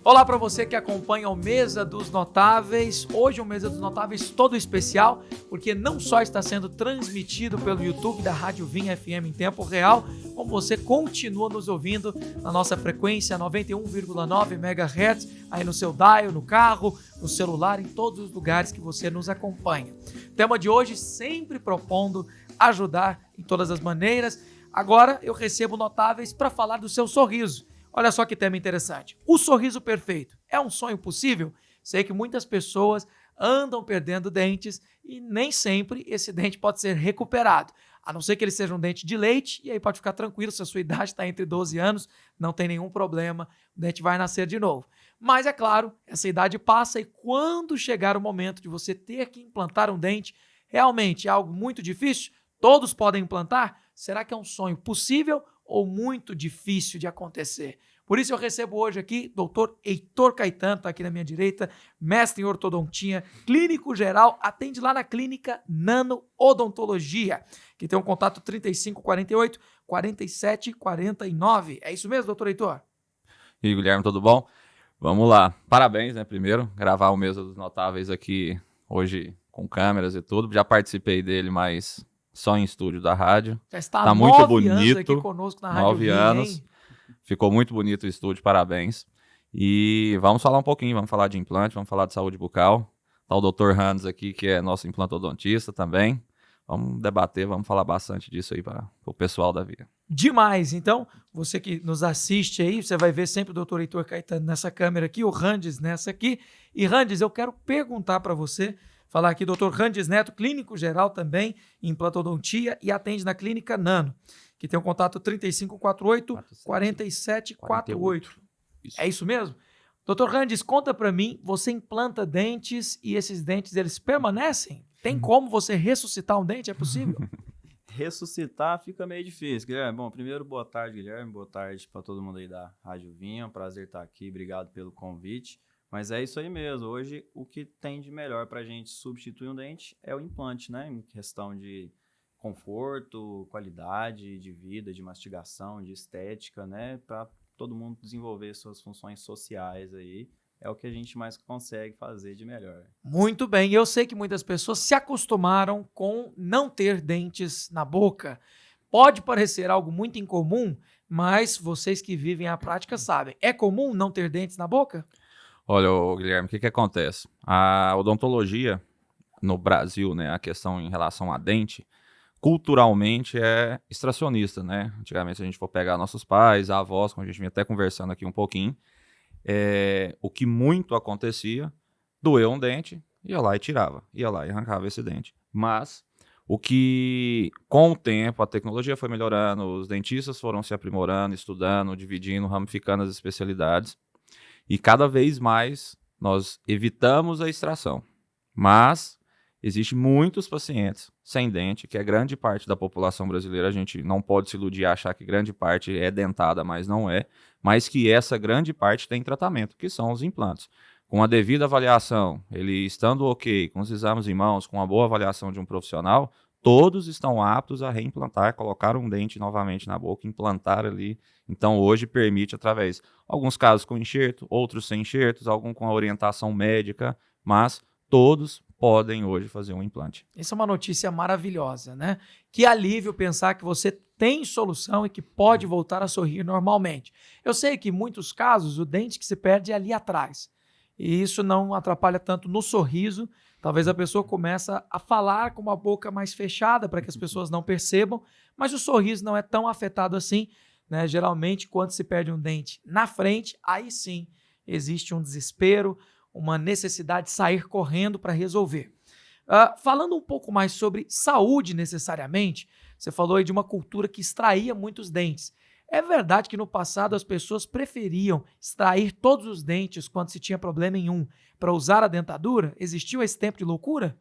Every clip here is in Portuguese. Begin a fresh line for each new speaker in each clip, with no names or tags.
Olá para você que acompanha o Mesa dos Notáveis. Hoje o Mesa dos Notáveis todo especial, porque não só está sendo transmitido pelo YouTube da Rádio Vinha FM em tempo real, como você continua nos ouvindo na nossa frequência 91,9 MHz, aí no seu dial, no carro, no celular, em todos os lugares que você nos acompanha. O tema de hoje sempre propondo ajudar em todas as maneiras. Agora eu recebo notáveis para falar do seu sorriso. Olha só que tema interessante. O sorriso perfeito é um sonho possível? Sei que muitas pessoas andam perdendo dentes e nem sempre esse dente pode ser recuperado. A não ser que ele seja um dente de leite, e aí pode ficar tranquilo, se a sua idade está entre 12 anos, não tem nenhum problema, o dente vai nascer de novo. Mas é claro, essa idade passa e quando chegar o momento de você ter que implantar um dente, realmente é algo muito difícil? Todos podem implantar? Será que é um sonho possível ou muito difícil de acontecer? Por isso eu recebo hoje aqui Dr. Heitor Caetano, está aqui na minha direita, mestre em ortodontia, clínico geral, atende lá na clínica Nano Odontologia, que tem um contato 3548 4749. É isso mesmo, doutor Heitor?
E aí, Guilherme, tudo bom? Vamos lá. Parabéns, né? Primeiro, gravar o Mesa dos Notáveis aqui hoje com câmeras e tudo. Já participei dele, mas só em estúdio da rádio.
Já está
Tá
há
muito
9 anos
bonito.
aqui conosco na Rádio
9
Vinha,
anos.
hein?
Ficou muito bonito o estúdio, parabéns. E vamos falar um pouquinho, vamos falar de implante, vamos falar de saúde bucal. Tá o Dr. Hans aqui, que é nosso implantodontista também. Vamos debater, vamos falar bastante disso aí para o pessoal da Via.
Demais. Então, você que nos assiste aí, você vai ver sempre o Dr. Heitor Caetano nessa câmera aqui, o Randes nessa aqui. E Randes, eu quero perguntar para você, falar aqui, Dr. Randes Neto, clínico geral também, em implantodontia e atende na clínica Nano, que tem o contato 3548 4748. É isso mesmo? Dr. Randes, conta para mim, você implanta dentes e esses dentes, eles permanecem? Tem como você ressuscitar um dente? É possível?
Ressuscitar fica meio difícil, Guilherme. Bom, primeiro, boa tarde, Guilherme. Boa tarde para todo mundo aí da Rádio Vinha. Prazer estar aqui. Obrigado pelo convite. Mas é isso aí mesmo. Hoje, o que tem de melhor para a gente substituir um dente é o implante, né? Em questão de conforto, qualidade de vida, de mastigação, de estética, né? Para todo mundo desenvolver suas funções sociais aí. É o que a gente mais consegue fazer de melhor.
Muito bem, eu sei que muitas pessoas se acostumaram com não ter dentes na boca. Pode parecer algo muito incomum, mas vocês que vivem a prática sabem. É comum não ter dentes na boca?
Olha, Guilherme, o que acontece? A odontologia no Brasil, né, a questão em relação a dente, culturalmente é extracionista, né? Antigamente, se a gente for pegar nossos pais, avós, como a gente vinha até conversando aqui um pouquinho, o que muito acontecia, doeu um dente, ia lá e tirava, ia lá e arrancava esse dente. Mas o que, com o tempo, a tecnologia foi melhorando, os dentistas foram se aprimorando, estudando, dividindo, ramificando as especialidades, e cada vez mais nós evitamos a extração. Mas existem muitos pacientes sem dente, que é grande parte da população brasileira. A gente não pode se iludir a achar que grande parte é dentada, mas não é. Mas que essa grande parte tem tratamento, que são os implantes. Com a devida avaliação, ele estando ok, com os exames em mãos, com a boa avaliação de um profissional, todos estão aptos a reimplantar, colocar um dente novamente na boca, implantar ali. Então, hoje permite através, alguns casos com enxerto, outros sem enxertos, alguns com a orientação médica, mas todos podem hoje fazer um implante.
Isso é uma notícia maravilhosa, né? Que alívio pensar que você tem solução e que pode voltar a sorrir normalmente. Eu sei que em muitos casos o dente que se perde é ali atrás. E isso não atrapalha tanto no sorriso. Talvez a pessoa começa a falar com uma boca mais fechada para que as pessoas não percebam, mas o sorriso não é tão afetado assim, né? Geralmente, quando se perde um dente na frente, aí sim existe um desespero, uma necessidade de sair correndo para resolver. Falando um pouco mais sobre saúde necessariamente, você falou aí de uma cultura que extraía muitos dentes. É verdade que no passado as pessoas preferiam extrair todos os dentes quando se tinha problema em um para usar a dentadura? Existiu esse tempo de loucura?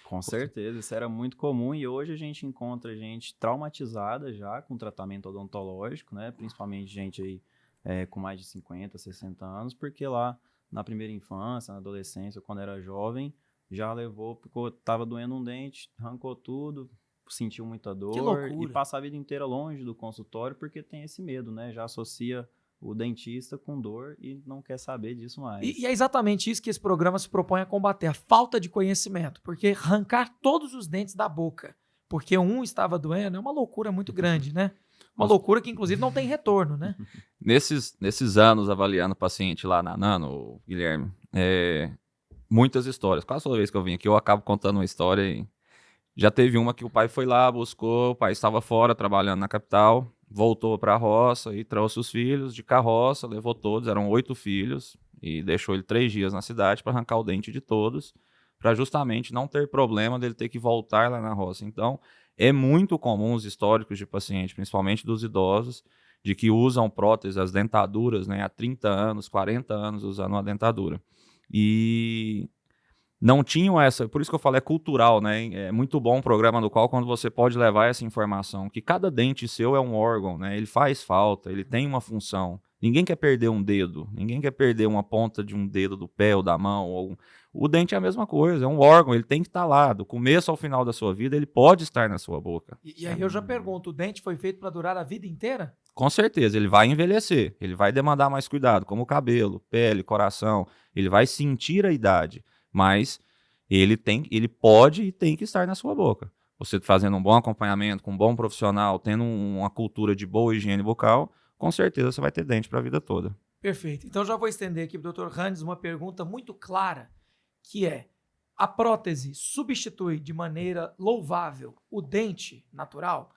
Com certeza, isso era muito comum e hoje a gente encontra gente traumatizada já com tratamento odontológico, né? Principalmente gente aí com mais de 50, 60 anos, porque lá na primeira infância, na adolescência, quando era jovem, já levou, porque estava doendo um dente, arrancou tudo, sentiu muita dor e passa a vida inteira longe do consultório porque tem esse medo, né? Já associa o dentista com dor e não quer saber disso mais.
E é exatamente isso que esse programa se propõe a combater, a falta de conhecimento. Porque arrancar todos os dentes da boca, porque um estava doendo, é uma loucura muito grande, né? Uma loucura que, inclusive, não tem retorno, né?
Nesses anos avaliando o paciente lá na Nano, Guilherme, muitas histórias. Quase toda vez que eu vim aqui, eu acabo contando uma história e já teve uma que o pai foi lá, buscou, o pai estava fora trabalhando na capital, voltou para a roça e trouxe os filhos de carroça, levou todos, eram 8 filhos, e deixou ele 3 dias na cidade para arrancar o dente de todos, para justamente não ter problema dele ter que voltar lá na roça. Então, é muito comum os históricos de paciente, principalmente dos idosos, de que usam próteses, as dentaduras, né, há 30 anos, 40 anos usando uma dentadura. E não tinham essa, por isso que eu falo, é cultural, né? É muito bom um programa no qual quando você pode levar essa informação, que cada dente seu é um órgão, né? Ele faz falta, ele tem uma função. Ninguém quer perder um dedo, ninguém quer perder uma ponta de um dedo do pé ou da mão. O dente é a mesma coisa, é um órgão, ele tem que estar lá, do começo ao final da sua vida, ele pode estar na sua boca.
E aí eu já pergunto, o dente foi feito para durar a vida inteira?
Com certeza, ele vai envelhecer, ele vai demandar mais cuidado, como cabelo, pele, coração, ele vai sentir a idade, mas ele pode e tem que estar na sua boca. Você fazendo um bom acompanhamento, com um bom profissional, tendo uma cultura de boa higiene bucal, com certeza você vai ter dente para a vida toda.
Perfeito. Então já vou estender aqui para o Dr. Randes uma pergunta muito clara, que é: a prótese substitui de maneira louvável o dente natural?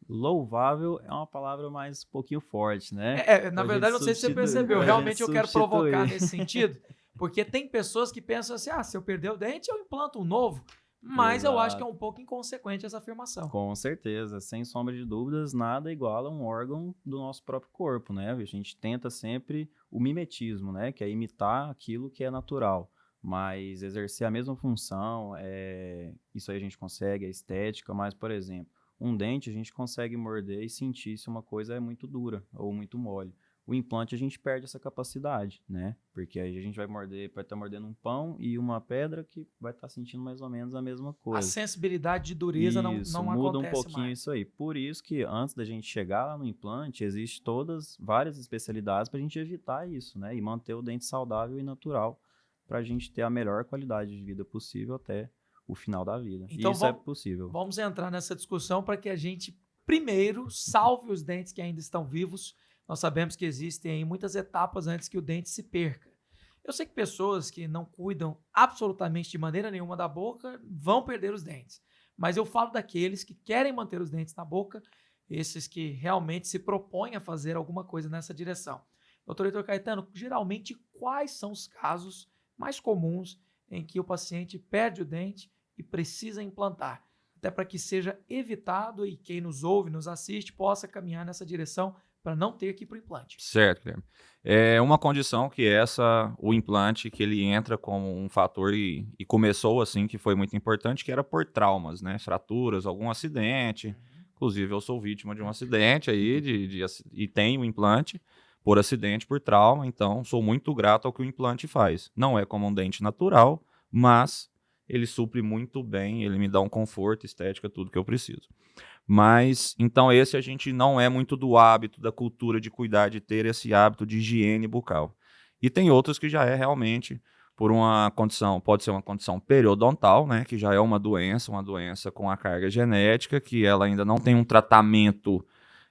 Louvável é uma palavra mais um pouquinho forte, né?
Na verdade, não sei se você percebeu. Realmente eu quero provocar nesse sentido, porque tem pessoas que pensam assim, se eu perder o dente, eu implanto um novo. Mas
Exato.
eu acho que é um pouco inconsequente essa afirmação.
Com certeza, sem sombra de dúvidas, nada iguala um órgão do nosso próprio corpo, né? A gente tenta sempre o mimetismo, né? Que é imitar aquilo que é natural. Mas exercer a mesma função, isso aí a gente consegue, a estética, mas, por exemplo, um dente a gente consegue morder e sentir se uma coisa é muito dura ou muito mole. O implante a gente perde essa capacidade, né? Porque aí a gente vai estar mordendo um pão e uma pedra que vai estar sentindo mais ou menos a mesma coisa.
A sensibilidade de dureza não
muda
acontece
um pouquinho
mais.
isso aí. Por isso que antes da gente chegar lá no implante, existem várias especialidades para a gente evitar isso, né? E manter o dente saudável e natural para a gente ter a melhor qualidade de vida possível até o final da vida.
Então,
e isso é possível.
Vamos entrar nessa discussão para que a gente, primeiro, salve os dentes que ainda estão vivos. Nós sabemos que existem aí muitas etapas antes que o dente se perca. Eu sei que pessoas que não cuidam absolutamente de maneira nenhuma da boca vão perder os dentes. Mas eu falo daqueles que querem manter os dentes na boca, esses que realmente se propõem a fazer alguma coisa nessa direção. Doutor Heitor Caetano, geralmente quais são os casos mais comuns em que o paciente perde o dente e precisa implantar? Até para que seja evitado e quem nos ouve, nos assiste, possa caminhar nessa direção para não ter que ir para o implante.
Certo, Guilherme. É uma condição que o implante, que ele entra como um fator e começou assim, que foi muito importante, que era por traumas, né? Fraturas, algum acidente. Inclusive, eu sou vítima de um acidente aí e tenho implante por acidente, por trauma, então sou muito grato ao que o implante faz. Não é como um dente natural, mas ele supre muito bem, ele me dá um conforto, estética, tudo que eu preciso. Mas, então esse a gente não é muito do hábito, da cultura de cuidar, de ter esse hábito de higiene bucal. E tem outros que já é realmente por uma condição, pode ser uma condição periodontal, né, que já é uma doença com a carga genética, que ela ainda não tem um tratamento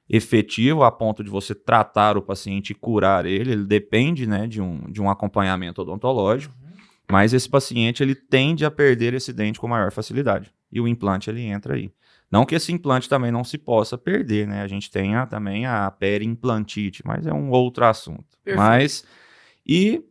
efetivo a ponto de você tratar o paciente e curar ele depende, né, de um acompanhamento odontológico. Mas esse paciente, ele tende a perder esse dente com maior facilidade. E o implante, ele entra aí. Não que esse implante também não se possa perder, né? A gente tem também a periimplantite, mas é um outro assunto. E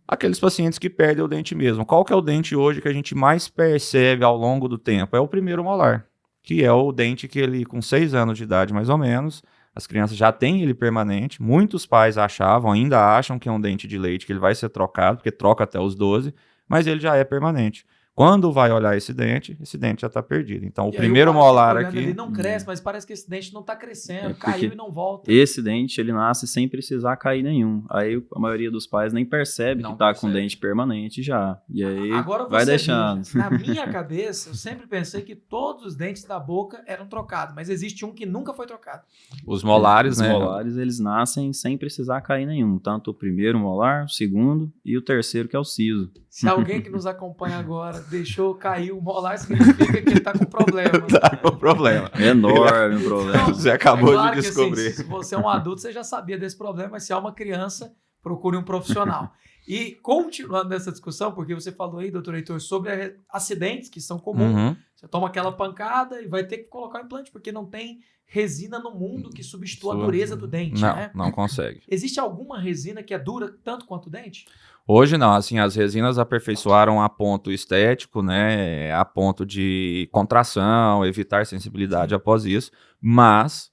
aqueles pacientes que perdem o dente mesmo. Qual que é o dente hoje que a gente mais percebe ao longo do tempo? É o primeiro molar, que é o dente que ele, com 6 anos de idade mais ou menos, as crianças já têm ele permanente. Muitos pais ainda acham que é um dente de leite, que ele vai ser trocado, porque troca até os 12, mas ele já é permanente. Quando vai olhar esse dente já está perdido. Então, o
E aí
primeiro
o
molar
olhando,
aqui...
Ele não cresce, mas parece que esse dente não está crescendo,
porque
caiu e não volta.
Esse dente, ele nasce sem precisar cair nenhum. Aí a maioria dos pais nem percebe
Não
que tá
percebe.
com dente permanente já. E aí
Agora
vai
você
deixando.
veja, na minha cabeça, eu sempre pensei que todos os dentes da boca eram trocados, mas existe um que nunca foi trocado.
Os molares,
Os
né?
molares, eles nascem sem precisar cair nenhum. Tanto o primeiro molar, o segundo e o terceiro, que é o siso.
Se alguém que nos acompanha agora deixou cair o molar, significa que ele está com problema.
Tá com problema.
Enorme o problema.
Você acabou
claro
de
que,
descobrir.
assim, se você é um adulto, você já sabia desse problema, mas se é uma criança, procure um profissional. E continuando nessa discussão, porque você falou aí, doutor Heitor, sobre acidentes que são comuns.
Uhum.
Você toma aquela pancada e vai ter que colocar o implante, porque não tem resina no mundo que substitua a dureza do dente,
Não,
né?
não consegue.
Existe alguma resina que é dura tanto quanto o dente?
Hoje não, assim, as resinas aperfeiçoaram a ponto estético, né, a ponto de contração, evitar sensibilidade após isso, mas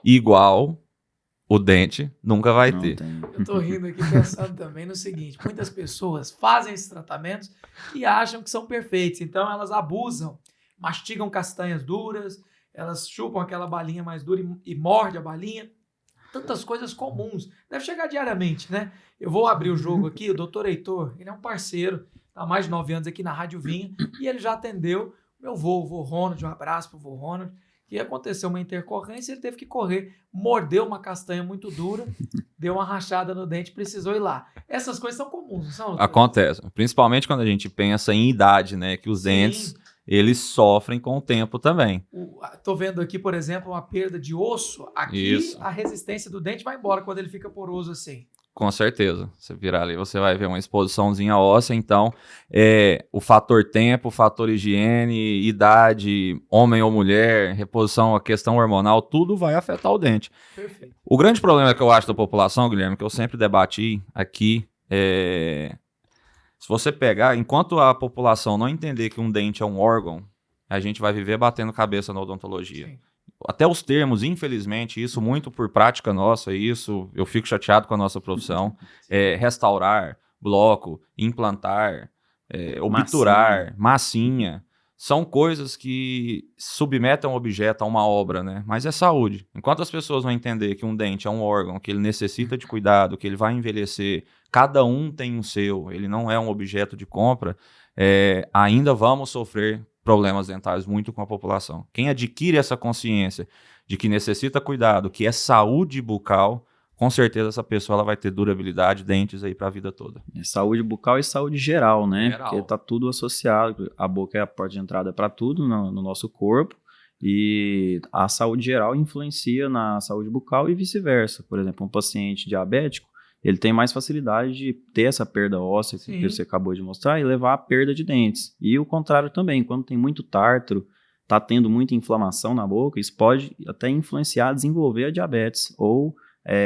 igual o dente nunca vai
Não
ter.
tem.
Eu tô rindo aqui pensando também no seguinte, muitas pessoas fazem esses tratamentos e acham que são perfeitos, então elas abusam, mastigam castanhas duras, elas chupam aquela balinha mais dura e mordem a balinha, tantas coisas comuns, deve chegar diariamente, né? Eu vou abrir o jogo aqui, o doutor Heitor, ele é um parceiro, tá há mais de 9 anos aqui na Rádio Vinha, e ele já atendeu meu vô, o vô Ronald, um abraço pro vô Ronald, que aconteceu uma intercorrência, ele teve que correr, mordeu uma castanha muito dura, deu uma rachada no dente, precisou ir lá. Essas coisas são comuns, não são? doutor?
Acontece, principalmente quando a gente pensa em idade, né, que os
Sim.
dentes, eles sofrem com o tempo também.
Tô vendo aqui, por exemplo, uma perda de osso. Aqui
Isso.
a resistência do dente vai embora quando ele fica poroso assim.
Com certeza. Você virar ali, você vai ver uma exposiçãozinha óssea. Então, o fator tempo, o fator higiene, idade, homem ou mulher, reposição, a questão hormonal, tudo vai afetar o dente.
Perfeito.
O grande problema que eu acho da população, Guilherme, que eu sempre debati aqui, se você pegar, enquanto a população não entender que um dente é um órgão, a gente vai viver batendo cabeça na odontologia.
Sim.
Até os termos, infelizmente, isso muito por prática nossa, isso eu fico chateado com a nossa profissão, restaurar, bloco, implantar, obturar, massinha, são coisas que submetem um objeto a uma obra, né? Mas é saúde. Enquanto as pessoas vão entender que um dente é um órgão, que ele necessita de cuidado, que ele vai envelhecer, cada um tem o seu, ele não é um objeto de compra, ainda vamos sofrer problemas dentários muito com a população. Quem adquire essa consciência de que necessita cuidado, que é saúde bucal, com certeza essa pessoa ela vai ter durabilidade, dentes aí para a vida toda.
Saúde bucal e saúde geral, né?
Geral.
Porque tá tudo associado. A boca é a porta de entrada para tudo no nosso corpo. E a saúde geral influencia na saúde bucal e vice-versa. Por exemplo, um paciente diabético, ele tem mais facilidade de ter essa perda óssea
Sim.
que você acabou de mostrar e levar à perda de dentes. E o contrário também, quando tem muito tártaro, tá tendo muita inflamação na boca, isso pode até influenciar a desenvolver a diabetes ou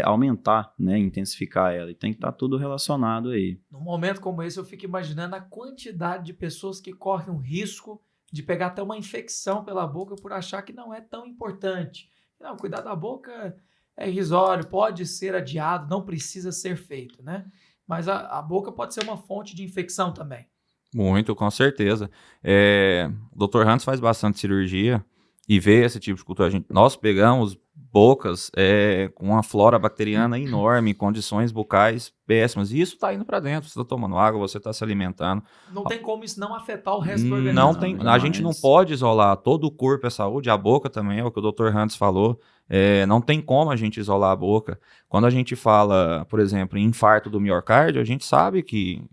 aumentar, né, intensificar ela. E tem que estar tudo relacionado aí.
Num momento como esse, eu fico imaginando a quantidade de pessoas que correm o risco de pegar até uma infecção pela boca por achar que não é tão importante. Não, cuidar da boca é irrisório, pode ser adiado, não precisa ser feito, né? Mas a boca pode ser uma fonte de infecção também.
Muito, com certeza. O Dr. Hans faz bastante cirurgia e vê esse tipo de cultura. Nós pegamos bocas com uma flora bacteriana enorme, condições bucais péssimas. E isso está indo para dentro. Você está tomando água, você está se alimentando.
Não tem como isso não afetar o resto do organismo.
Não tem. A gente não pode isolar todo o corpo, é saúde. A boca também é o que o Dr. Hans falou. Não tem como a gente isolar a boca. Quando a gente fala, por exemplo, em infarto do miocárdio, a gente sabe que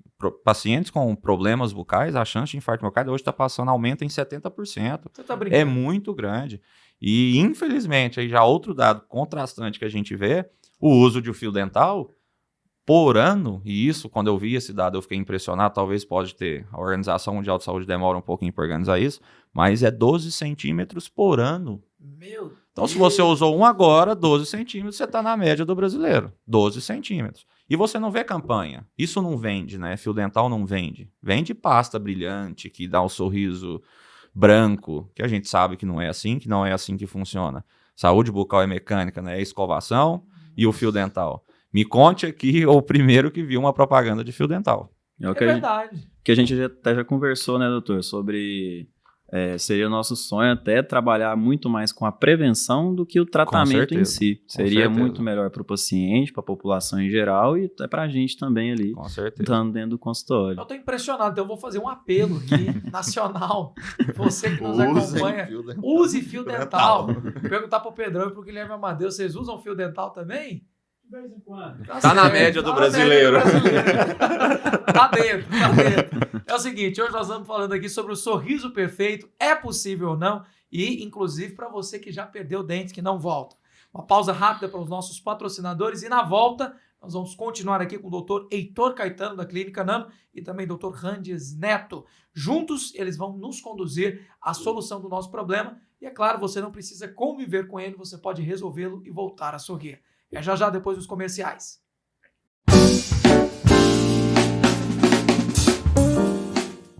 pacientes com problemas bucais, a chance de infarto do miocárdio hoje está passando, aumenta em 70%.
Você tá brincando?
É muito grande. E, infelizmente, aí já outro dado contrastante que a gente vê, o uso de fio dental por ano, e isso, quando eu vi esse dado, eu fiquei impressionado, talvez pode ter, a Organização Mundial de Saúde demora um pouquinho para organizar isso, mas é 12 centímetros por ano.
Meu Deus.
Então, se você usou um agora, 12 centímetros, você está na média do brasileiro. 12 centímetros. E você não vê campanha. Isso não vende, né? Fio dental não vende. Vende pasta brilhante, que dá um sorriso branco, que a gente sabe que não é assim que funciona. Saúde bucal é mecânica, né? É escovação e o fio dental. Me conte aqui o primeiro que viu uma propaganda de fio dental.
É o
É
que
verdade.
que a gente até já conversou, né, doutor, sobre seria o nosso sonho até trabalhar muito mais com a prevenção do que o tratamento em si. Seria muito melhor para o paciente, para a população em geral e até para a gente também ali, estando dentro do consultório.
Eu estou impressionado, então eu vou fazer um apelo aqui, nacional. Você que nos acompanha, use fio dental. Perguntar para o Pedrão e para o Guilherme Amadeu, vocês usam fio dental também? De vez em quando.
Tá na média do brasileiro.
Tá dentro. É o seguinte, hoje nós estamos falando aqui sobre o sorriso perfeito. É possível ou não? E, inclusive, para você que já perdeu dentes que não voltam. Uma pausa rápida para os nossos patrocinadores e na volta nós vamos continuar aqui com o doutor Heitor Caetano da Clínica Nano e também doutor Randes Neto. Juntos, eles vão nos conduzir à solução do nosso problema e, é claro, você não precisa conviver com ele, você pode resolvê-lo e voltar a sorrir. É já depois dos comerciais.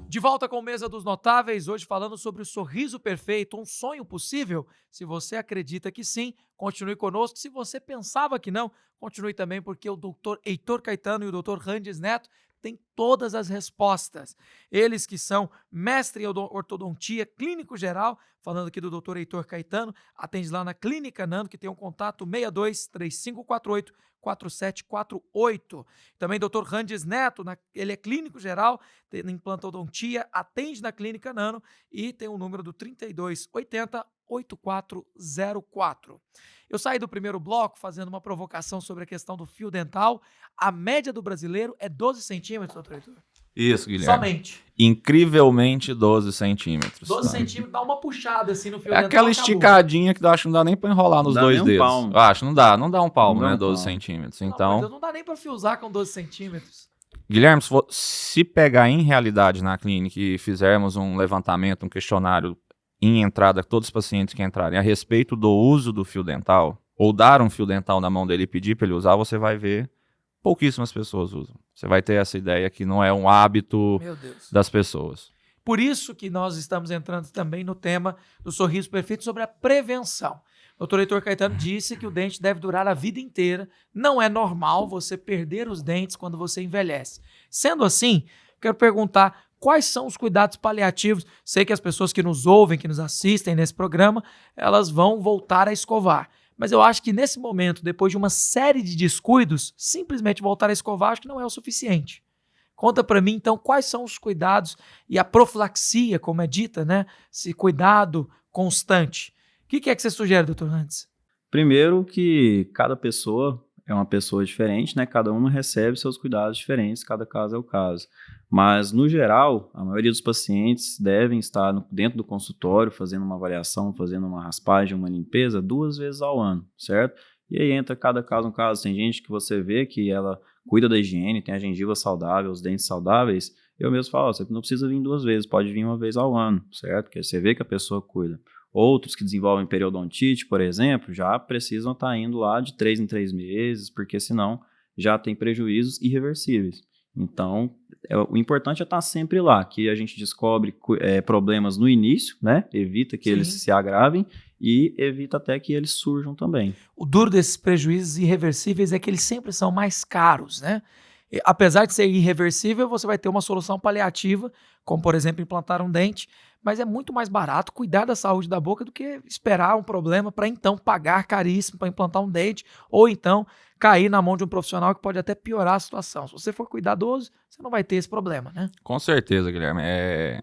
De volta com Mesa dos Notáveis, hoje falando sobre o sorriso perfeito, um sonho possível? Se você acredita que sim, continue conosco. Se você pensava que não, continue também, porque o doutor Heitor Caetano e o doutor Randes Neto têm todas as respostas. Eles que são mestre em ortodontia, clínico geral, falando aqui do doutor Heitor Caetano, atende lá na Clínica Nano, que tem um contato 62-3548-4748. Também doutor Randes Neto, ele é clínico geral, tem implantodontia, atende na Clínica Nano e tem o número do 3280-8404. Eu saí do primeiro bloco fazendo uma provocação sobre a questão do fio dental. A média do brasileiro é 12 centímetros, doutor Heitor?
Isso, Guilherme.
Somente.
Incrivelmente 12 centímetros.
12 centímetros, dá uma puxada assim no fio
dental. É aquela esticadinha que eu acho que não dá nem pra enrolar nos dois dedos. Eu acho, não dá um palmo, né? 12 centímetros. Então,
não dá nem pra fiozar com 12 centímetros.
Guilherme, se pegar em realidade na clínica e fizermos um levantamento, um questionário em entrada, todos os pacientes que entrarem, a respeito do uso do fio dental, ou dar um fio dental na mão dele e pedir para ele usar, você vai ver pouquíssimas pessoas usam. Você vai ter essa ideia que não é um hábito das pessoas.
Por isso que nós estamos entrando também no tema do sorriso perfeito sobre a prevenção. O doutor Heitor Caetano disse que o dente deve durar a vida inteira. Não é normal você perder os dentes quando você envelhece. Sendo assim, quero perguntar quais são os cuidados paliativos. Sei que as pessoas que nos ouvem, que nos assistem nesse programa, elas vão voltar a escovar. Mas eu acho que nesse momento, depois de uma série de descuidos, simplesmente voltar a escovar acho que não é o suficiente. Conta para mim, então, quais são os cuidados e a profilaxia, como é dita, né? Esse cuidado constante. O que é que você sugere, doutor Randes?
Primeiro que cada pessoa é uma pessoa diferente, né? Cada uma recebe seus cuidados diferentes, cada caso é o caso. Mas, no geral, a maioria dos pacientes devem estar dentro do consultório fazendo uma avaliação, fazendo uma raspagem, uma limpeza 2 vezes ao ano, certo? E aí entra cada caso um caso. Tem gente que você vê que ela cuida da higiene, tem a gengiva saudável, os dentes saudáveis. Eu mesmo falo, você não precisa vir 2 vezes, pode vir 1 vez ao ano, certo? Porque você vê que a pessoa cuida. Outros que desenvolvem periodontite, por exemplo, já precisam estar indo lá de 3 em 3 meses, porque senão já tem prejuízos irreversíveis. Então, o importante é estar sempre lá, que a gente descobre problemas no início, né? Evita que eles se agravem e evita até que eles surjam também.
O duro desses prejuízos irreversíveis é que eles sempre são mais caros, né? Apesar de ser irreversível, você vai ter uma solução paliativa, como, por exemplo, implantar um dente, mas é muito mais barato cuidar da saúde da boca do que esperar um problema para então pagar caríssimo para implantar um dente ou então cair na mão de um profissional que pode até piorar a situação. Se você for cuidadoso, você não vai ter esse problema, né?
Com certeza, Guilherme.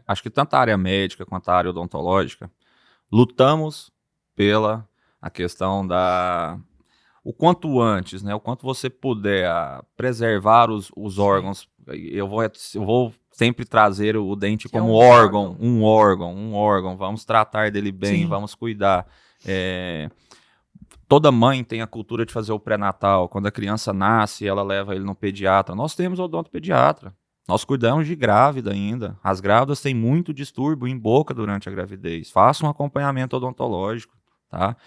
Acho que tanto a área médica quanto a área odontológica lutamos pela a questão o quanto antes, né? O quanto você puder preservar os órgãos. Eu vou sempre trazer o dente como um órgão. Vamos tratar dele bem, vamos cuidar. Toda mãe tem a cultura de fazer o pré-natal. Quando a criança nasce, ela leva ele no pediatra. Nós temos odontopediatra. Nós cuidamos de grávida ainda. As grávidas têm muito distúrbio em boca durante a gravidez. Faça um acompanhamento odontológico, tá?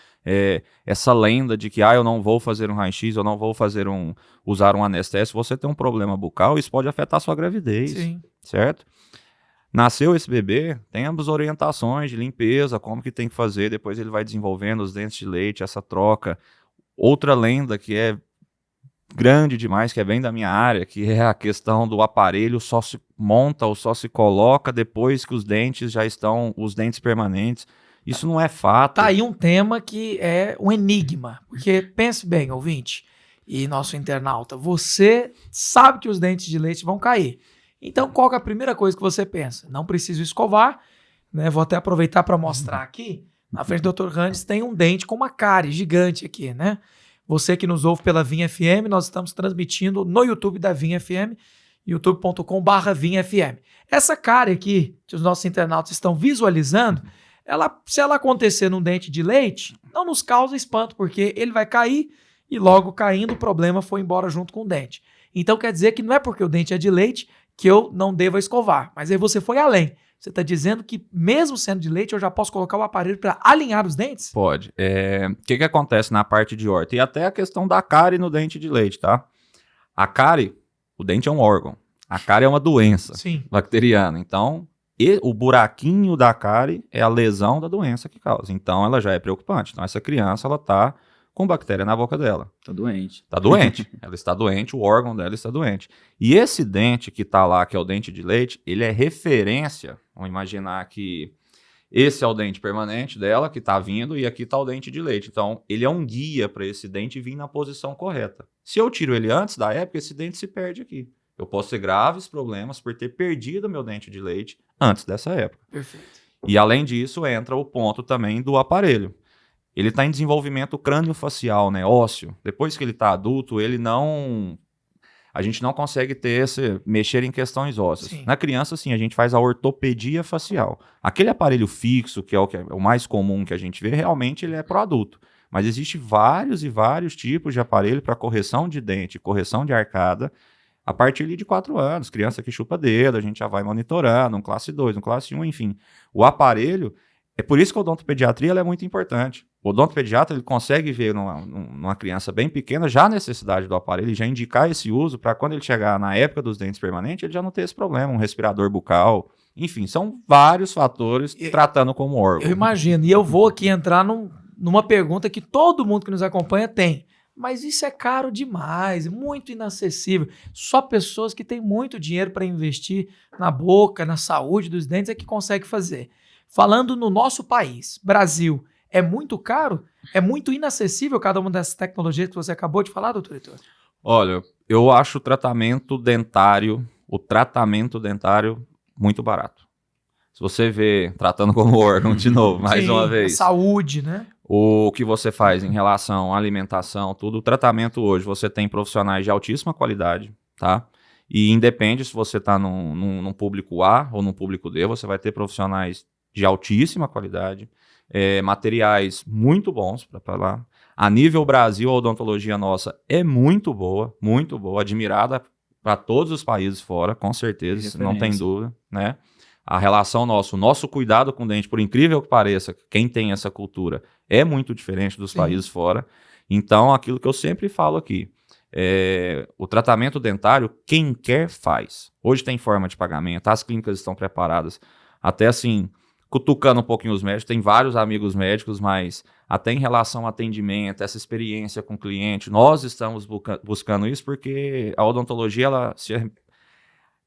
Essa lenda de que eu não vou fazer um raio-x, eu não vou usar um anestésico, você tem um problema bucal, isso pode afetar a sua gravidez, certo? Nasceu esse bebê, tem as orientações de limpeza, como que tem que fazer, depois ele vai desenvolvendo os dentes de leite, essa troca. Outra lenda que é grande demais, que é bem da minha área, que é a questão do aparelho só se monta ou só se coloca depois que os dentes já estão, os dentes permanentes. Isso não é fato.
Tá aí um tema que é um enigma. Porque pense bem, ouvinte e nosso internauta, você sabe que os dentes de leite vão cair. Então, qual que é a primeira coisa que você pensa? Não preciso escovar, né? Vou até aproveitar para mostrar aqui. Na frente do Dr. Randes tem um dente com uma cárie gigante aqui, né? Você que nos ouve pela Vinha FM, nós estamos transmitindo no YouTube da Vinha FM, youtube.com/vinhafm. Essa cárie aqui, que os nossos internautas estão visualizando, se ela acontecer num dente de leite, não nos causa espanto, porque ele vai cair e logo caindo o problema foi embora junto com o dente. Então quer dizer que não é porque o dente é de leite que eu não devo escovar, mas aí você foi além. Você está dizendo que mesmo sendo de leite eu já posso colocar o aparelho para alinhar os dentes?
Pode. O que acontece na parte de horta? E até a questão da cárie no dente de leite, tá? A cárie, o dente é um órgão. A cárie é uma doença bacteriana. Então, o buraquinho da cárie é a lesão da doença que causa. Então, ela já é preocupante. Então, essa criança, ela tá com bactéria na boca dela.
Tá doente.
Tá doente. Ela está doente, o órgão dela está doente. E esse dente que tá lá, que é o dente de leite, ele é referência. Vamos imaginar que esse é o dente permanente dela, que tá vindo, e aqui tá o dente de leite. Então, ele é um guia para esse dente vir na posição correta. Se eu tiro ele antes da época, esse dente se perde aqui. Eu posso ter graves problemas por ter perdido meu dente de leite antes dessa época.
Perfeito.
E além disso, entra o ponto também do aparelho. Ele está em desenvolvimento crâniofacial, né, ósseo. Depois que ele está adulto, a gente não consegue mexer em questões ósseas.
Sim.
Na criança, sim, a gente faz a ortopedia facial. Aquele aparelho fixo, que é o mais comum que a gente vê, realmente ele é para o adulto. Mas existe vários e vários tipos de aparelho para correção de dente, correção de arcada, a partir ali de 4 anos. Criança que chupa dedo, a gente já vai monitorando, um classe 2, um classe 1, enfim. O aparelho, é por isso que a odontopediatria ela é muito importante. O odontopediatra ele consegue ver numa criança bem pequena já a necessidade do aparelho e já indicar esse uso para quando ele chegar na época dos dentes permanentes, ele já não ter esse problema, um respirador bucal. Enfim, são vários fatores tratando como órgão.
Eu imagino. E eu vou aqui entrar numa pergunta que todo mundo que nos acompanha tem. Mas isso é caro demais, muito inacessível. Só pessoas que têm muito dinheiro para investir na boca, na saúde dos dentes é que conseguem fazer. Falando no nosso país, Brasil, é muito caro? É muito inacessível cada uma dessas tecnologias que você acabou de falar, doutor Heitor?
Olha, eu acho o tratamento dentário muito barato. Se você vê, tratando como órgão de novo, mais uma vez.
Saúde, né?
O que você faz em relação à alimentação, tudo, o tratamento hoje, você tem profissionais de altíssima qualidade, tá? E independe se você está num público A ou num público D, você vai ter profissionais de altíssima qualidade, materiais muito bons para falar. A nível Brasil, a odontologia nossa é muito boa, admirada para todos os países fora, com certeza, não tem dúvida, né? A relação o nosso cuidado com o dente, por incrível que pareça, quem tem essa cultura é muito diferente dos países fora. Então, aquilo que eu sempre falo aqui, o tratamento dentário, quem quer faz. Hoje tem forma de pagamento, as clínicas estão preparadas, até assim, cutucando um pouquinho os médicos, tem vários amigos médicos, mas até em relação ao atendimento, essa experiência com o cliente, nós estamos buscando isso porque a odontologia,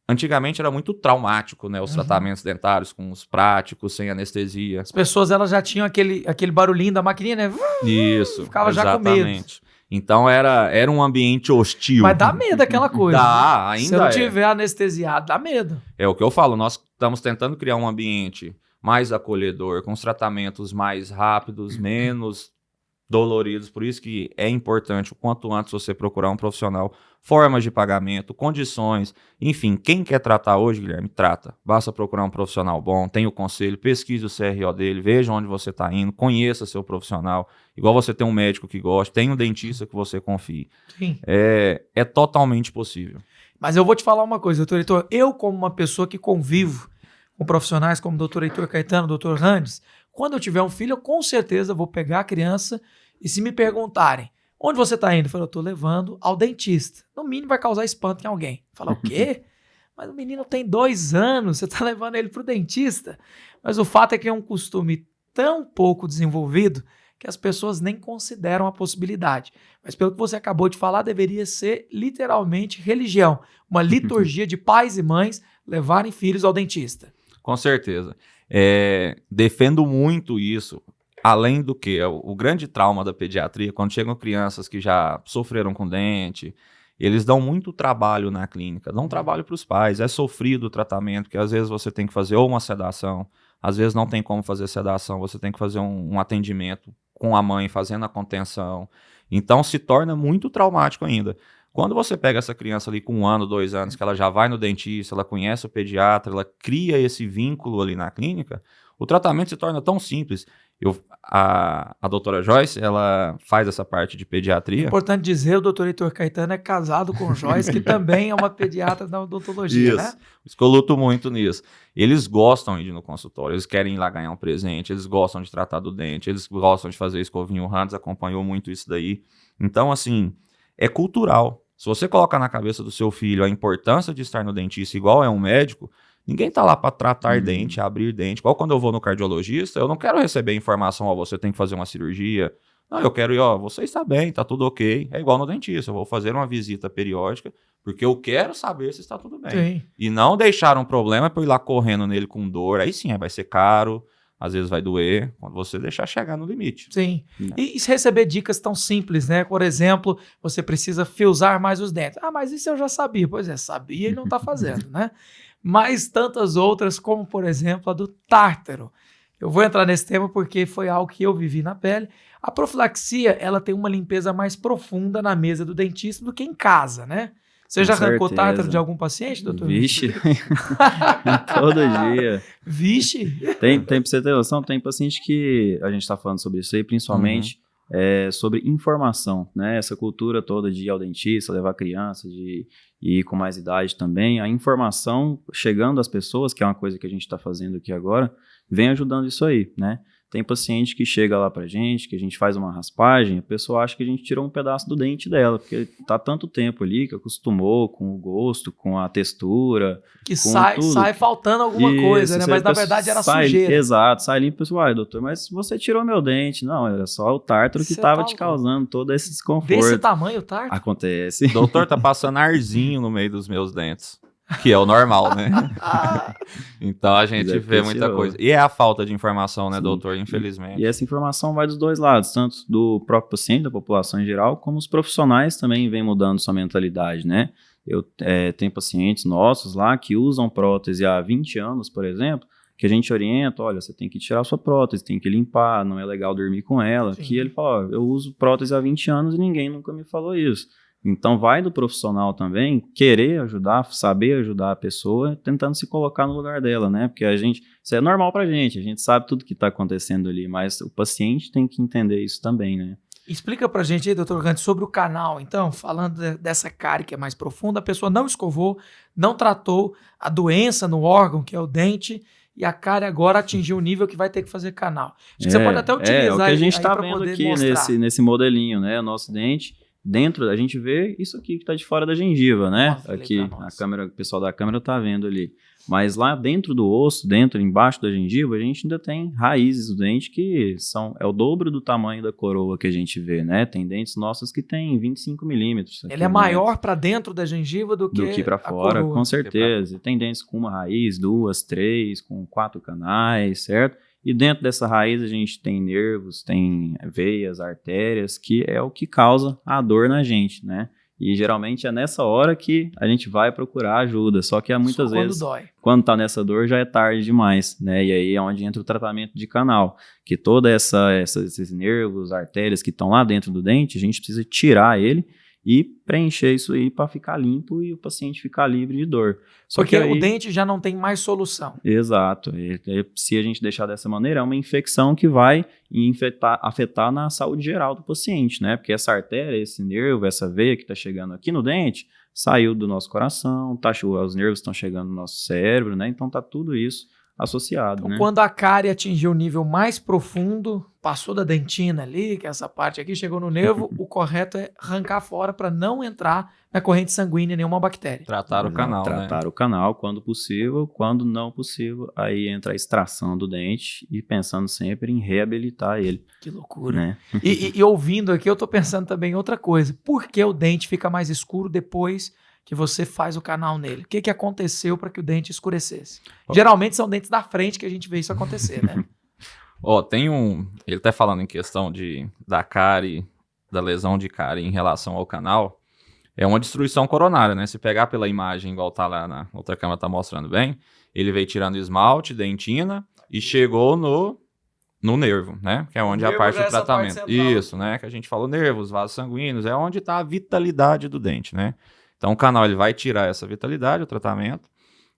antigamente era muito traumático, né? Os tratamentos dentários com os práticos, sem anestesia.
As pessoas elas já tinham aquele barulhinho da maquininha, né?
Isso,
ficava já com medo.
Então era um ambiente hostil.
Mas dá medo aquela coisa.
Dá, ainda
se não tiver anestesiado, dá medo.
É o que eu falo, nós estamos tentando criar um ambiente mais acolhedor, com os tratamentos mais rápidos, menos doloridos. Por isso que é importante o quanto antes você procurar um profissional, formas de pagamento, condições, enfim, quem quer tratar hoje, Guilherme, trata. Basta procurar um profissional bom, tem o conselho, pesquise o CRO dele, veja onde você está indo, conheça seu profissional, igual você tem um médico que gosta, tem um dentista que você confie.
Sim.
É totalmente possível.
Mas eu vou te falar uma coisa, doutor Heitor, eu como uma pessoa que convivo com profissionais como o doutor Heitor Caetano, doutor Randes, quando eu tiver um filho, eu com certeza vou pegar a criança e se me perguntarem, onde você está indo? Eu falo, eu estou levando ao dentista. No mínimo vai causar espanto em alguém. Fala, o quê? Mas o menino tem 2 anos, você está levando ele para o dentista. Mas o fato é que é um costume tão pouco desenvolvido que as pessoas nem consideram a possibilidade. Mas pelo que você acabou de falar, deveria ser literalmente religião, uma liturgia de pais e mães levarem filhos ao dentista.
Com certeza. Defendo muito isso. Além do que, o grande trauma da pediatria, quando chegam crianças que já sofreram com dente, eles dão muito trabalho na clínica, dão trabalho para os pais, é sofrido o tratamento, porque às vezes você tem que fazer ou uma sedação, às vezes não tem como fazer sedação, você tem que fazer um atendimento com a mãe fazendo a contenção, então se torna muito traumático ainda. Quando você pega essa criança ali com 1 ano, 2 anos, que ela já vai no dentista, ela conhece o pediatra, ela cria esse vínculo ali na clínica, o tratamento se torna tão simples. A doutora Joyce, ela faz essa parte de pediatria.
É importante dizer, o doutor Heitor Caetano é casado com Joyce, que também é uma pediatra da odontologia,
isso,
né?
Isso que eu luto muito nisso. Eles gostam de ir no consultório, eles querem ir lá ganhar um presente, eles gostam de tratar do dente, eles gostam de fazer escovinho. O Hans acompanhou muito isso daí. Então, assim, é cultural. Se você colocar na cabeça do seu filho a importância de estar no dentista igual é um médico, ninguém tá lá para tratar dente, abrir dente. Igual quando eu vou no cardiologista, eu não quero receber informação, você tem que fazer uma cirurgia. Não, eu quero ir, você está bem, tá tudo ok. É igual no dentista, eu vou fazer uma visita periódica, porque eu quero saber se está tudo bem.
Sim.
E não deixar um problema para eu ir lá correndo nele com dor. Aí sim, vai ser caro, às vezes vai doer, quando você deixar chegar no limite.
Sim. E se receber dicas tão simples, né? Por exemplo, você precisa fiosar mais os dentes. Ah, mas isso eu já sabia. Pois é, sabia e não tá fazendo, né? Mas tantas outras, como por exemplo a do tártaro. Eu vou entrar nesse tema porque foi algo que eu vivi na pele. A profilaxia, ela tem uma limpeza mais profunda na mesa do dentista do que em casa, né? Você já arrancou tártaro de algum paciente, doutor?
Vixe, todo dia.
Vixe!
Tem pra você ter noção, tem paciente que a gente tá falando sobre isso aí, principalmente sobre informação, né? Essa cultura toda de ir ao dentista, levar criança, de ir com mais idade também. A informação chegando às pessoas, que é uma coisa que a gente tá fazendo aqui agora, vem ajudando isso aí, né? Tem paciente que chega lá pra gente, que a gente faz uma raspagem, a pessoa acha que a gente tirou um pedaço do dente dela, porque tá tanto tempo ali que acostumou com o gosto, com a textura,
que
com
sai faltando alguma coisa, né? Mas na verdade era sujeira.
Exato, sai limpo, pessoal, doutor, mas você tirou meu dente. Não, era só o tártaro que tava te causando todo esse desconforto.
Desse tamanho o tártaro?
Acontece.
Doutor, tá passando arzinho no meio dos meus dentes. Que é o normal, né? Então a gente vê muita coisa. E é a falta de informação, né, doutor? Infelizmente.
E essa informação vai dos dois lados, tanto do próprio paciente, da população em geral, como os profissionais também vêm mudando sua mentalidade, né? Eu tenho pacientes nossos lá que usam prótese há 20 anos, por exemplo, que a gente orienta, olha, você tem que tirar sua prótese, tem que limpar, não é legal dormir com ela. Sim. Que ele fala, eu uso prótese há 20 anos e ninguém nunca me falou isso. Então vai do profissional também querer ajudar, saber ajudar a pessoa, tentando se colocar no lugar dela, né? Porque isso é normal pra gente, a gente sabe tudo que tá acontecendo ali, mas o paciente tem que entender isso também, né?
Explica pra gente aí, doutor Gante, sobre o canal. Então, falando dessa cárie que é mais profunda, a pessoa não escovou, não tratou a doença no órgão, que é o dente, e a cárie agora atingiu um nível que vai ter que fazer canal. Acho que você pode até utilizar
o que a gente tá
pra
vendo
poder
aqui
mostrar.
nesse modelinho, né? O nosso dente. Dentro, a gente vê isso aqui que está de fora da gengiva, né?
Nossa,
aqui,
legal,
a câmera, o pessoal da câmera tá vendo ali. Mas lá dentro do osso, embaixo da gengiva, a gente ainda tem raízes do dente que é o dobro do tamanho da coroa que a gente vê, né? Tem dentes nossos que tem 25 milímetros.
Ele é maior para dentro da gengiva do que
para fora,
coroa.
com certeza. Tem dentes com uma raiz, 2, 3, com 4 canais, certo? E dentro dessa raiz a gente tem nervos, tem veias, artérias, que é o que causa a dor na gente, né? E geralmente é nessa hora que a gente vai procurar ajuda, só que muitas vezes, quando tá nessa dor, já é tarde demais, né? E aí é onde entra o tratamento de canal, que toda esses nervos, artérias que estão lá dentro do dente, a gente precisa tirar ele e preencher isso aí para ficar limpo e o paciente ficar livre de dor.
Porque o dente já não tem mais solução.
Exato. Se a gente deixar dessa maneira, é uma infecção que vai afetar na saúde geral do paciente, né? Porque essa artéria, esse nervo, essa veia que está chegando aqui no dente, saiu do nosso coração, os nervos estão chegando no nosso cérebro, né? Então tá tudo isso associado,
Então,
né?
quando a cárie atingiu o nível mais profundo, passou da dentina ali, que é essa parte aqui, chegou no nervo, o correto é arrancar fora para não entrar na corrente sanguínea nenhuma bactéria.
Tratar o canal, né?
Tratar o canal quando possível, quando não possível, aí entra a extração do dente e pensando sempre em reabilitar ele,
Que loucura.
né?
E ouvindo aqui, eu tô pensando também em outra coisa. Por que o dente fica mais escuro depois que você faz o canal nele? O que que aconteceu para que o dente escurecesse? Geralmente são dentes da frente que a gente vê isso acontecer, né?
Ó, tem um... Ele tá falando em questão da cárie, da lesão de cárie em relação ao canal. É uma destruição coronária, né? Se pegar pela imagem, igual tá lá na outra câmera, tá mostrando bem, ele veio tirando esmalte, dentina e chegou no nervo, né? Que é onde é a
nervo
parte
já é
do
essa parte
tratamento.
central.
Isso, né? Que a gente falou nervos, vasos sanguíneos, é onde tá a vitalidade do dente, né? Então o canal ele vai tirar essa vitalidade, o tratamento,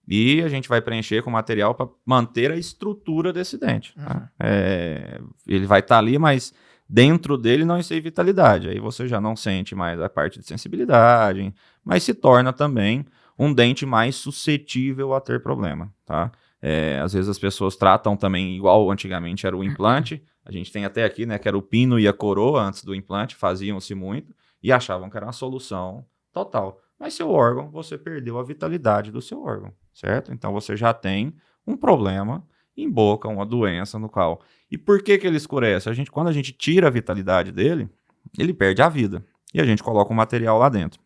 e a gente vai preencher com material para manter a estrutura desse dente. Tá? Ele vai estar ali, mas dentro dele não existe vitalidade. Aí você já não sente mais a parte de sensibilidade, mas se torna também um dente mais suscetível a ter problema, tá? Às vezes as pessoas tratam também igual antigamente era o implante. A gente tem até aqui, né, que era o pino e a coroa antes do implante, faziam-se muito e achavam que era uma solução total. Mas seu órgão, você perdeu a vitalidade do seu órgão, certo? Então você já tem um problema em boca, uma doença no qual... E por que ele escurece? Quando a gente tira a vitalidade dele, ele perde a vida. E a gente coloca um material lá dentro.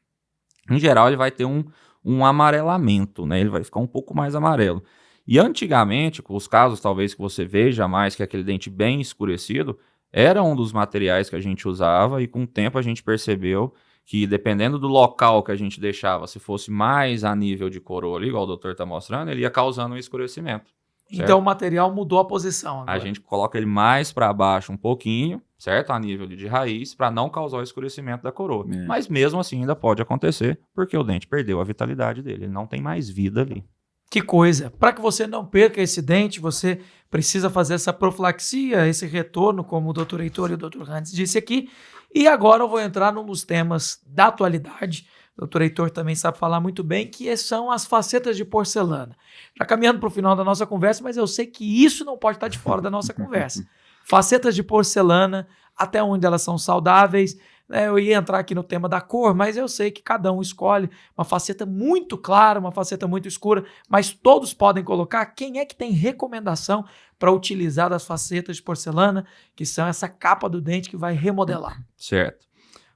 Em geral, ele vai ter um amarelamento, né? Ele vai ficar um pouco mais amarelo. E antigamente, os casos talvez que você veja mais, que é aquele dente bem escurecido, era um dos materiais que a gente usava e com o tempo a gente percebeu que dependendo do local que a gente deixava, se fosse mais a nível de coroa ali, igual o doutor está mostrando, ele ia causando um escurecimento. Certo?
Então o material mudou a posição agora.
A gente coloca ele mais para baixo um pouquinho, certo? A nível de raiz, para não causar o escurecimento da coroa. Mas mesmo assim ainda pode acontecer, porque o dente perdeu a vitalidade dele, ele não tem mais vida ali.
Que coisa. Para que você não perca esse dente, você precisa fazer essa profilaxia, esse retorno, como o Dr. Heitor e o Dr. Hans disse aqui. E agora eu vou entrar num dos temas da atualidade. O Dr. Heitor também sabe falar muito bem, que são as facetas de porcelana. Já caminhando para o final da nossa conversa, mas eu sei que isso não pode estar de fora da nossa conversa. Facetas de porcelana, até onde elas são saudáveis. Eu ia entrar aqui no tema da cor, mas eu sei que cada um escolhe uma faceta muito clara, uma faceta muito escura, mas todos podem colocar. Quem é que tem recomendação para utilizar das facetas de porcelana, que são essa capa do dente que vai remodelar?
Certo.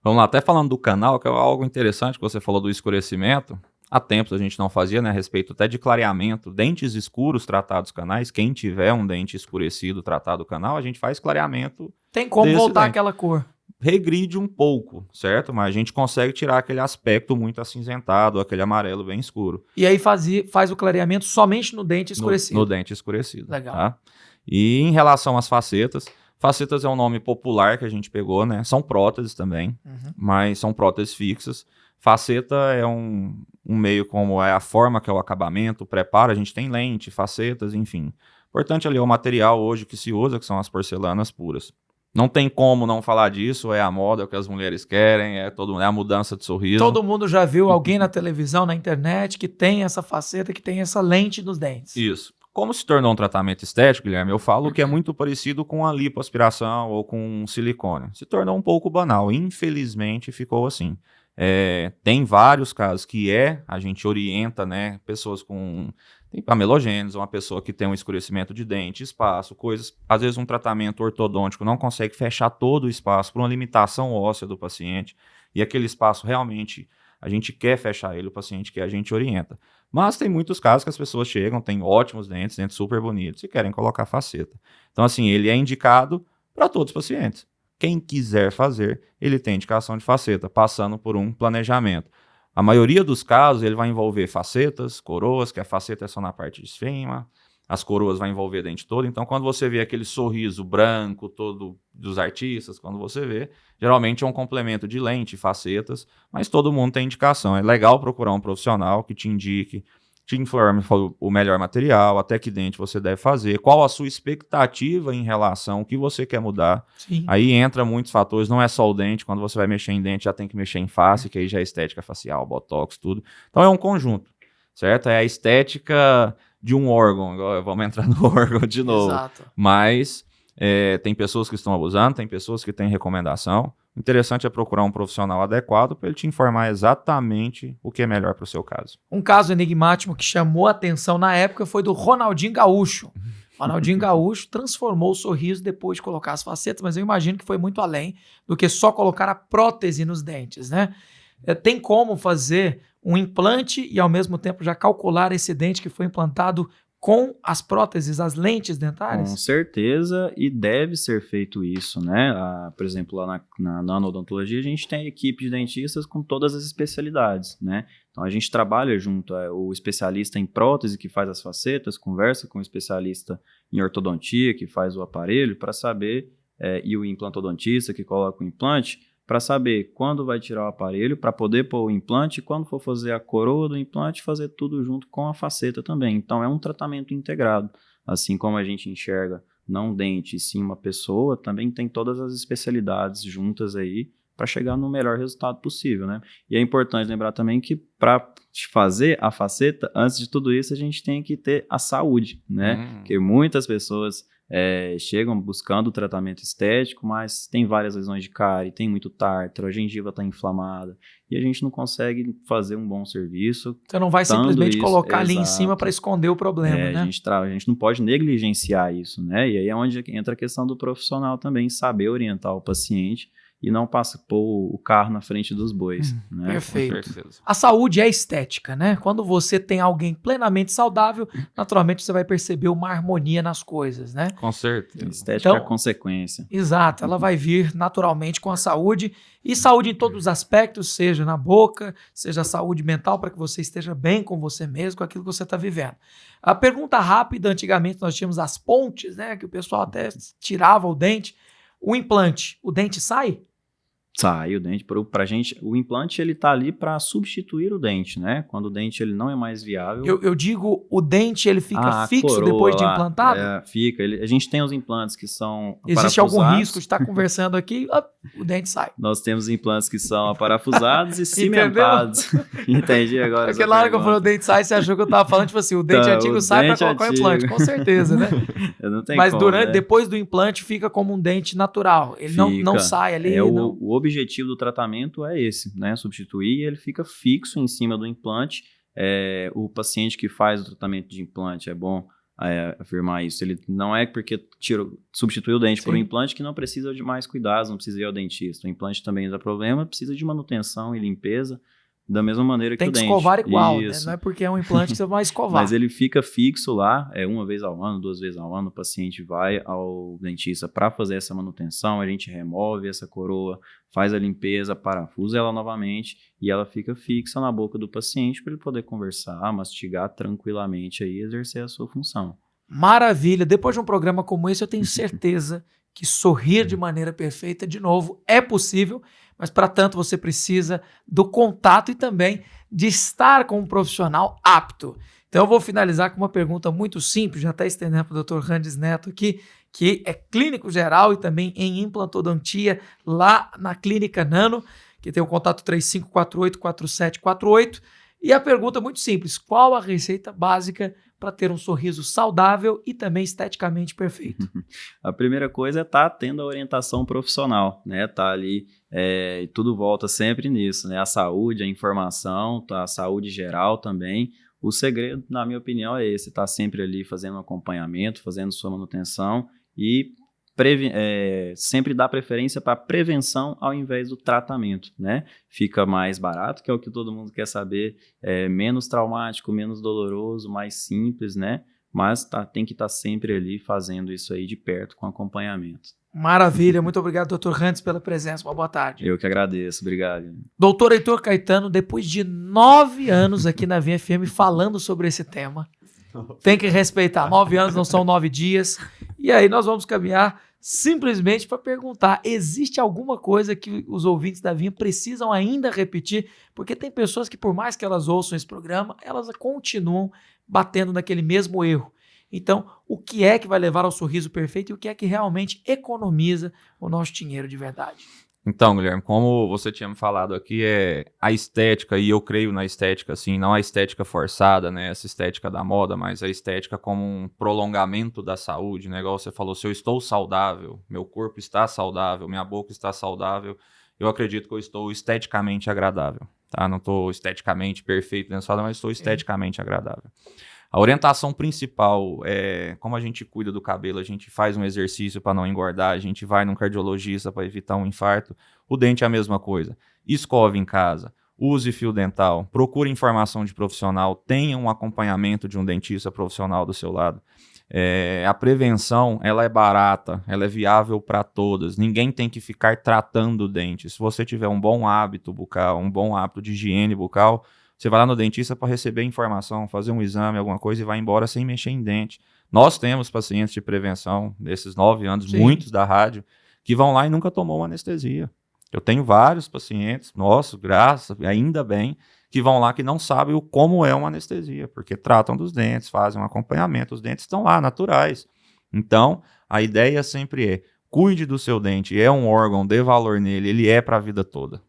Vamos lá, até falando do canal, que é algo interessante que você falou do escurecimento. Há tempos a gente não fazia, né, a respeito até de clareamento, dentes escuros tratados canais. Quem tiver um dente escurecido tratado canal, a gente faz clareamento.
Tem como voltar àquela cor?
Regride um pouco, certo? Mas a gente consegue tirar aquele aspecto muito acinzentado, aquele amarelo bem escuro.
E aí faz o clareamento somente no dente escurecido.
No dente escurecido.
Legal.
Tá? E em relação às facetas é um nome popular que a gente pegou, né? São próteses também, mas são próteses fixas. Faceta é um meio como é a forma que é o acabamento, o preparo. A gente tem lente, facetas, enfim. Importante ali é o material hoje que se usa, que são as porcelanas puras. Não tem como não falar disso, é a moda, é o que as mulheres querem, é a mudança de sorriso.
Todo mundo já viu alguém na televisão, na internet, que tem essa faceta, que tem essa lente nos dentes.
Isso. Como se tornou um tratamento estético, Guilherme, eu falo que é muito parecido com a lipoaspiração ou com silicone. Se tornou um pouco banal, infelizmente ficou assim. Tem vários casos que a gente orienta, né, pessoas com amelogênese, uma pessoa que tem um escurecimento de dente, espaço, coisas, às vezes um tratamento ortodôntico não consegue fechar todo o espaço por uma limitação óssea do paciente, e aquele espaço realmente a gente quer fechar ele, o paciente quer, a gente orienta. Mas tem muitos casos que as pessoas chegam, têm ótimos dentes super bonitos e querem colocar faceta. Então assim, ele é indicado para todos os pacientes. Quem quiser fazer, ele tem indicação de faceta, passando por um planejamento. A maioria dos casos, ele vai envolver facetas, coroas, que a faceta é só na parte de cima, as coroas vai envolver dente todo. Então, quando você vê aquele sorriso branco todo dos artistas, quando você vê, geralmente é um complemento de lente, facetas, mas todo mundo tem indicação. É legal procurar um profissional que te indique, te informe o melhor material, até que dente você deve fazer, qual a sua expectativa em relação ao que você quer mudar.
Sim.
Aí entra muitos fatores, não é só o dente, quando você vai mexer em dente já tem que mexer em face, que aí já é estética facial, botox, tudo. Então é um conjunto. certo? É a estética de um órgão. Agora vamos entrar no órgão de novo.
Exato.
Mas tem pessoas que estão abusando, tem pessoas que têm recomendação. O interessante é procurar um profissional adequado para ele te informar exatamente o que é melhor para o seu caso.
Um caso enigmático que chamou a atenção na época foi do Ronaldinho Gaúcho. Ronaldinho Gaúcho transformou o sorriso depois de colocar as facetas, mas eu imagino que foi muito além do que só colocar a prótese nos dentes, né? Tem como fazer um implante e ao mesmo tempo já calcular esse dente que foi implantado com as próteses, as lentes dentárias?
Com certeza, e deve ser feito isso, né? Por exemplo, lá na nanodontologia, a gente tem equipe de dentistas com todas as especialidades, né? Então, a gente trabalha junto, o especialista em prótese, que faz as facetas, conversa com o especialista em ortodontia, que faz o aparelho, para saber, e o implantodontista, que coloca o implante, para saber quando vai tirar o aparelho, para poder pôr o implante, e quando for fazer a coroa do implante, fazer tudo junto com a faceta também. Então, é um tratamento integrado. Assim como a gente enxerga não um dente, e sim uma pessoa, também tem todas as especialidades juntas aí para chegar no melhor resultado possível, né? E é importante lembrar também que para fazer a faceta, antes de tudo isso, a gente tem que ter a saúde, né? Porque muitas pessoas chegam buscando o tratamento estético, mas tem várias lesões de cárie, tem muito tártaro, a gengiva está inflamada e a gente não consegue fazer um bom serviço.
Você não vai simplesmente colocar ali em cima para esconder o problema, né?
A gente não pode negligenciar isso, né? E aí é onde entra a questão do profissional também, saber orientar o paciente e não pôr o carro na frente dos bois. Né?
Perfeito. A saúde é estética, né? Quando você tem alguém plenamente saudável, naturalmente você vai perceber uma harmonia nas coisas, né?
Com certeza.
Estética é a consequência.
Exato, ela vai vir naturalmente com a saúde, e saúde em todos os aspectos, seja na boca, seja saúde mental, para que você esteja bem com você mesmo, com aquilo que você está vivendo. A pergunta rápida, antigamente nós tínhamos as pontes, né? Que o pessoal até tirava o dente. O implante, o dente sai?
Sai o dente. Pra gente, o implante ele tá ali para substituir o dente, né? Quando o dente ele não é mais viável.
Eu digo, o dente ele fica fixo depois de implantado?
Fica. A gente tem os implantes que são
Existe algum risco de estar conversando aqui, o dente sai.
Nós temos implantes que são aparafusados e cimentados. Entendi agora.
Aquela hora que eu falei o dente sai, você achou que eu tava falando, tipo assim, o dente antigo sai para colocar o implante, com certeza, né? Mas depois do implante fica como um dente natural. Ele não sai ali.
O objetivo do tratamento é esse, né? Substituir, ele fica fixo em cima do implante. O paciente que faz o tratamento de implante, é bom afirmar isso. Ele não é porque substituiu o dente por um implante que não precisa de mais cuidados, não precisa ir ao dentista. O implante também dá problema, precisa de manutenção e limpeza. Da mesma maneira que o dente.
Tem que escovar igual, né? Não é porque é um implante que você vai escovar.
Mas ele fica fixo lá, uma vez ao ano, 2 vezes ao ano, o paciente vai ao dentista para fazer essa manutenção, a gente remove essa coroa, faz a limpeza, parafusa ela novamente e ela fica fixa na boca do paciente para ele poder conversar, mastigar tranquilamente aí e exercer a sua função.
Maravilha! Depois de um programa como esse, eu tenho certeza que sorrir de maneira perfeita, de novo, é possível, mas para tanto você precisa do contato e também de estar com um profissional apto. Então eu vou finalizar com uma pergunta muito simples, já está estendendo para o Dr. Randes Neto aqui, que é clínico geral e também em implantodontia lá na Clínica Nano, que tem o contato 3548-4748. E a pergunta é muito simples: qual a receita básica para ter um sorriso saudável e também esteticamente perfeito?
A primeira coisa é estar tendo a orientação profissional, né? Tá ali, e tudo volta sempre nisso, né? A saúde, a informação, a saúde geral também. O segredo, na minha opinião, é esse: estar sempre ali fazendo um acompanhamento, fazendo sua manutenção e sempre dá preferência para prevenção ao invés do tratamento, né? Fica mais barato, que é o que todo mundo quer saber, menos traumático, menos doloroso, mais simples, né? Mas tem que estar sempre ali fazendo isso aí de perto com acompanhamento.
Maravilha, muito obrigado, Dr. Randes, pela presença. Uma boa tarde.
Eu que agradeço, obrigado.
Doutor Heitor Caetano, depois de 9 anos aqui na Vinha FM falando sobre esse tema, tem que respeitar, 9 anos não são 9 dias, e aí nós vamos caminhar simplesmente para perguntar: existe alguma coisa que os ouvintes da Vinha precisam ainda repetir? Porque tem pessoas que, por mais que elas ouçam esse programa, elas continuam batendo naquele mesmo erro. Então, o que é que vai levar ao sorriso perfeito e o que é que realmente economiza o nosso dinheiro de verdade?
Então, Guilherme, como você tinha me falado aqui, a estética, e eu creio na estética, assim, não a estética forçada, né, essa estética da moda, mas a estética como um prolongamento da saúde, né, igual você falou, se eu estou saudável, meu corpo está saudável, minha boca está saudável, eu acredito que eu estou esteticamente agradável, tá? Não estou esteticamente perfeito, mas estou esteticamente agradável. A orientação principal é como a gente cuida do cabelo, a gente faz um exercício para não engordar, a gente vai num cardiologista para evitar um infarto. O dente é a mesma coisa. Escove em casa, use fio dental, procure informação de profissional, tenha um acompanhamento de um dentista profissional do seu lado. A prevenção, ela é barata, ela é viável para todas. Ninguém tem que ficar tratando o dente. Se você tiver um bom hábito bucal, um bom hábito de higiene bucal, você vai lá no dentista para receber informação, fazer um exame, alguma coisa e vai embora sem mexer em dente. Nós temos pacientes de prevenção, desses 9 anos,
Sim.
muitos da rádio, que vão lá e nunca tomou uma anestesia. Eu tenho vários pacientes, ainda bem, que vão lá que não sabem como é uma anestesia, porque tratam dos dentes, fazem um acompanhamento, os dentes estão lá, naturais. Então, a ideia sempre é, cuide do seu dente, é um órgão, dê valor nele, ele é para a vida toda.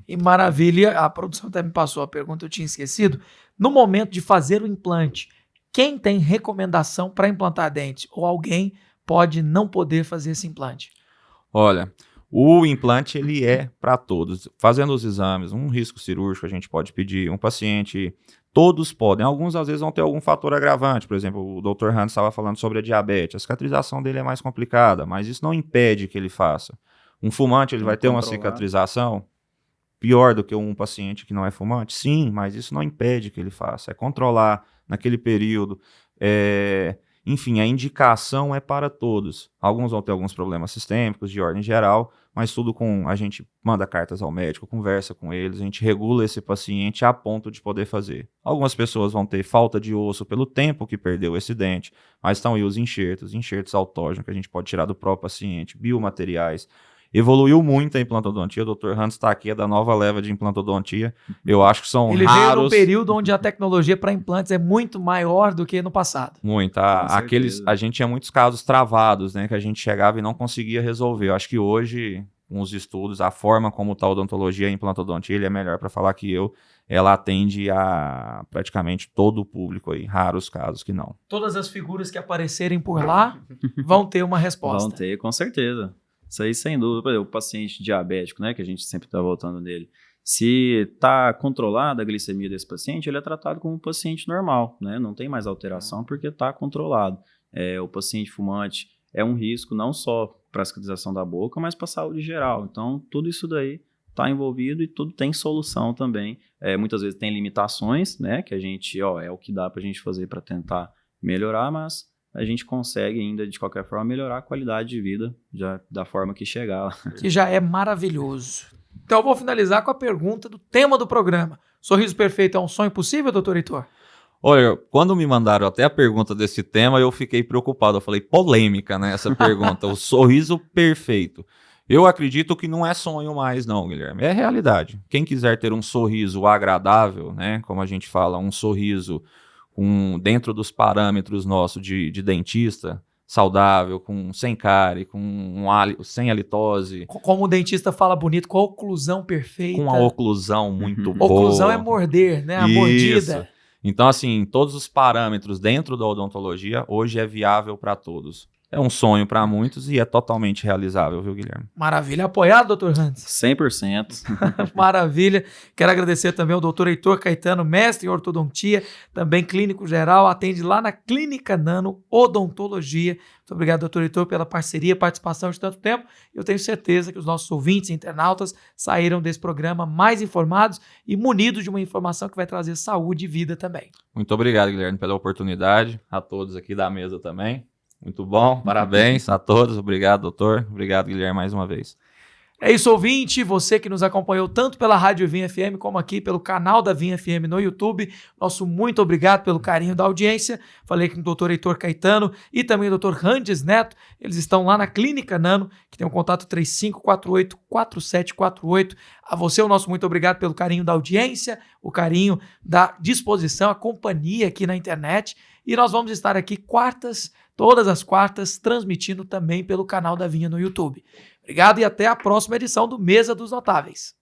E maravilha, a produção até me passou a pergunta, eu tinha esquecido. No momento de fazer o implante, quem tem recomendação para implantar dente? Ou alguém pode não poder fazer esse implante?
Olha, o implante ele é para todos. Fazendo os exames, um risco cirúrgico a gente pode pedir, um paciente, todos podem. Alguns às vezes vão ter algum fator agravante, por exemplo, o Dr. Hans estava falando sobre a diabetes, a cicatrização dele é mais complicada, mas isso não impede que ele faça. Um fumante ele vai ter uma cicatrização pior do que um paciente que não é fumante? Sim, mas isso não impede que ele faça. É controlar naquele período. Enfim, a indicação é para todos. Alguns vão ter alguns problemas sistêmicos de ordem geral, mas tudo a gente manda cartas ao médico, conversa com eles, a gente regula esse paciente a ponto de poder fazer. Algumas pessoas vão ter falta de osso pelo tempo que perdeu esse dente, mas estão aí os enxertos autógenos que a gente pode tirar do próprio paciente, biomateriais. Evoluiu muito a implantodontia, o Dr. Hans está aqui, é da nova leva de implantodontia. Eu acho que são
Ele
raros.
veio num período onde a tecnologia para implantes é muito maior do que no passado.
Muito. A gente tinha muitos casos travados, né, que a gente chegava e não conseguia resolver. Eu acho que hoje, com os estudos, a forma como está a odontologia e a implantodontia, ele é melhor para falar que ela atende a praticamente todo o público aí, raros casos que não.
Todas as figuras que aparecerem por lá vão ter uma resposta.
Vão ter, com certeza. Isso aí, sem dúvida. Por exemplo, o paciente diabético, né, que a gente sempre está voltando nele, se está controlada a glicemia desse paciente, ele é tratado como um paciente normal, né? Não tem mais alteração porque está controlado. O paciente fumante é um risco não só para a cicatrização da boca, mas para a saúde geral. Então, tudo isso daí está envolvido e tudo tem solução também. Muitas vezes tem limitações, né, que a gente, é o que dá para a gente fazer para tentar melhorar, mas a gente consegue ainda, de qualquer forma, melhorar a qualidade de vida da forma que chegar.
Que já é maravilhoso. Então eu vou finalizar com a pergunta do tema do programa. Sorriso perfeito é um sonho possível, doutor Heitor?
Olha, quando me mandaram até a pergunta desse tema, eu fiquei preocupado. Eu falei, polêmica, né, essa pergunta. O sorriso perfeito. Eu acredito que não é sonho mais, não, Guilherme. É realidade. Quem quiser ter um sorriso agradável, né, como a gente fala, um sorriso dentro dos parâmetros nossos de dentista, saudável, sem cárie, sem halitose.
Como o dentista fala bonito, com a oclusão perfeita.
Com uma oclusão muito boa.
Oclusão é morder, né? A mordida.
Então, assim, todos os parâmetros dentro da odontologia hoje é viável para todos. É um sonho para muitos e é totalmente realizável, viu, Guilherme?
Maravilha. Apoiado, doutor Hans?
100%.
Maravilha. Quero agradecer também ao doutor Heitor Caetano, mestre em ortodontia, também clínico geral, atende lá na Clínica Nano Odontologia. Muito obrigado, doutor Heitor, pela parceria, participação de tanto tempo. Eu tenho certeza que os nossos ouvintes e internautas saíram desse programa mais informados e munidos de uma informação que vai trazer saúde e vida também.
Muito obrigado, Guilherme, pela oportunidade. A todos aqui da mesa também. Muito bom, parabéns a todos, obrigado, doutor, obrigado, Guilherme, mais uma vez.
É isso, ouvinte, você que nos acompanhou tanto pela Rádio Vinha FM como aqui pelo canal da Vinha FM no YouTube, nosso muito obrigado pelo carinho da audiência. Falei com o doutor Heitor Caetano e também o doutor Randes Neto, eles estão lá na Clínica Nano, que tem o contato 3548-4748. A você o nosso muito obrigado pelo carinho da audiência, o carinho da disposição, a companhia aqui na internet. E nós vamos estar aqui todas as quartas, transmitindo também pelo canal da Vinha no YouTube. Obrigado e até a próxima edição do Mesa dos Notáveis.